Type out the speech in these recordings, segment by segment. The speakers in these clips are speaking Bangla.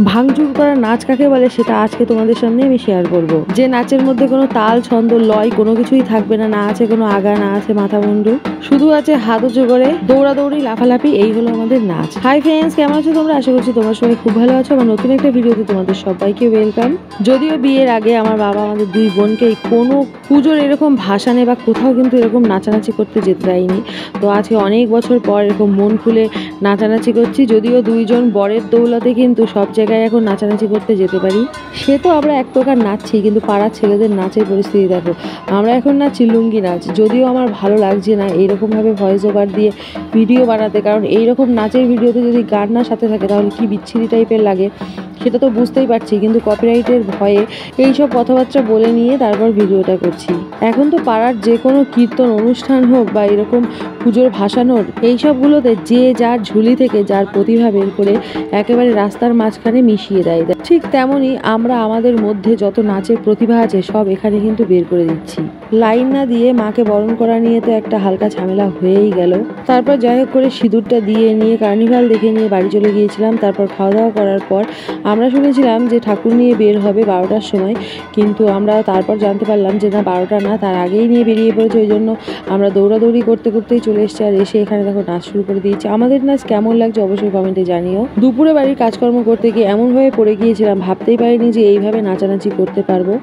ভাঙচুর করা নাচ কাকে বলে সেটা আজকে তোমাদের সামনে আমি শেয়ার করব। যে নাচের মধ্যে কোনো তাল ছন্দ লয় কোনো কিছুই থাকবে না, না আছে কোনো আগা, না আছে মাথা মুন্ডু, শুধু আছে হাত উঁচু করে দৌড়াদৌড়ি লাফালাফি, এই হলো আমাদের নাচ। হাই ফ্রেন্ডস, কেমন আছো তোমরা? আশা করছি তোমরা সবাই খুব ভালো আছো। আমার নতুন একটা ভিডিওতে তোমাদের সবাইকে ওয়েলকাম। যদিও বিয়ের আগে আমার বাবা আমাদের দুই বোনকে কোনো পুজোর এরকম ভাসানে বা কোথাও কিন্তু এরকম নাচানাচি করতে যেতে দেয়নি। তো আজকে অনেক বছর পর এরকম মন খুলে নাচানাচি করছি। যদিও দুইজন বরের দৌলতে কিন্তু সব জায়গায় এখন নাচানাচি করতে যেতে পারি। সে তো আমরা এক প্রকার নাচছি, কিন্তু পাড়ার ছেলেদের নাচের পরিস্থিতি দেখো। আমরা এখন নাচছি লুঙ্গি নাচ। যদিও আমার ভালো লাগছে না এইরকমভাবে ভয়েস ওভার দিয়ে ভিডিও বানাতে, কারণ এইরকম নাচের ভিডিওতে যদি গান না সাথে থাকে তাহলে কি বিচ্ছিরি টাইপের লাগে সেটা তো বুঝতেই পারছি, কিন্তু কপিরাইটের ভয়ে এইসব কথাবার্তা বলে নিয়ে তারপর ভিডিওটা করছি। এখন তো পাড়ার যে কোনো কীর্তন অনুষ্ঠান হোক বা এরকম পুজোর ভাসানোর এইসবগুলোতে যে যার ঝুলি থেকে যার প্রতিভা বের করে একেবারে রাস্তার মাঝখানে মিশিয়ে দেয়। ঠিক তেমনই আমরা আমাদের মধ্যে যত নাচের প্রতিভা আছে সব এখানে কিন্তু বের করে দিচ্ছি। লাইন না দিয়ে মাকে বরণ করা নিয়ে তো একটা হালকা ঝামেলা হয়েই গেল। তারপর যাই হোক করে সিঁদুরটা দিয়ে নিয়ে কার্নিভাল দেখে নিয়ে বাড়ি চলে গিয়েছিলাম। তারপর খাওয়া দাওয়া করার পর আমরা শুনেছিলাম যে ঠাকুর নিয়ে বের হবে 12টার সময়, কিন্তু আমরা তারপর জানতে পারলাম যে না 12টা না, তার আগেই নিয়ে বেরিয়ে পড়েছে। ওই জন্য আমরা দৌড়াদৌড়ি করতে করতেই চলে এসেছি। আর এসে এখানে দেখো নাচ শুরু করে দিয়েছি। আমাদের নাচ কেমন লাগছে অবশ্যই কমেন্টে জানিও। দুপুরে বাড়ির কাজকর্ম করতে গিয়ে এমনভাবে পড়ে গিয়েছিলাম, ভাবতেই পারিনি যে এইভাবে নাচানাচি করতে পারবো।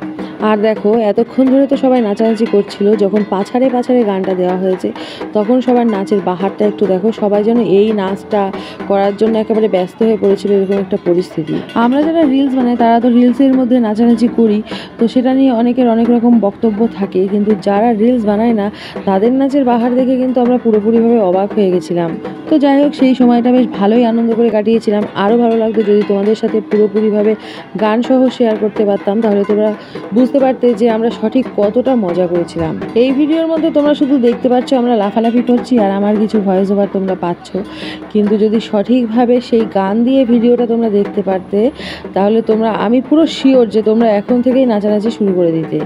আর দেখো এতক্ষণ ধরে তো সবাই নাচানাচি করছিল, যখন পাছাড়ে পাছাড়ে গানটা দেওয়া হয়েছে তখন সবার নাচের বাহারটা একটু দেখো। সবাই যেন এই নাচটা করার জন্য একেবারে ব্যস্ত হয়ে পড়েছিল, এরকম একটা পরিস্থিতি। আমরা যারা রিলস বানাই তারা তো রিলসের মধ্যে নাচানাচি করি, তো সেটা নিয়ে অনেকের অনেক রকম বক্তব্য থাকে, কিন্তু যারা রিলস বানায় না তাদের নাচের বাহার দেখে কিন্তু আমরা পুরোপুরিভাবে অবাক হয়ে গেছিলাম। তো যাই হোক সেই সময়টা বেশ ভালোই আনন্দ করে কাটিয়েছিলাম। আরও ভালো লাগতো যদি তোমাদের সাথে পুরোপুরিভাবে গান সহ শেয়ার করতে পারতাম, তাহলে তোমরা বুঝতে পারতে যে আমরা সঠিক কতটা মজা করেছিলাম। এই ভিডিওর মধ্যে তোমরা শুধু দেখতে পাচ্ছ আমরা লাফালাফি করছি আর আমার কিছু ভয়েস ওভার তোমরা পাচ্ছ, কিন্তু যদি সঠিকভাবে সেই গান দিয়ে ভিডিওটা তোমরা দেখতে পারতে তাহলে আমি পুরো শিওর যে তোমরা এখন থেকেই নাচানাচি শুরু করে দিতে।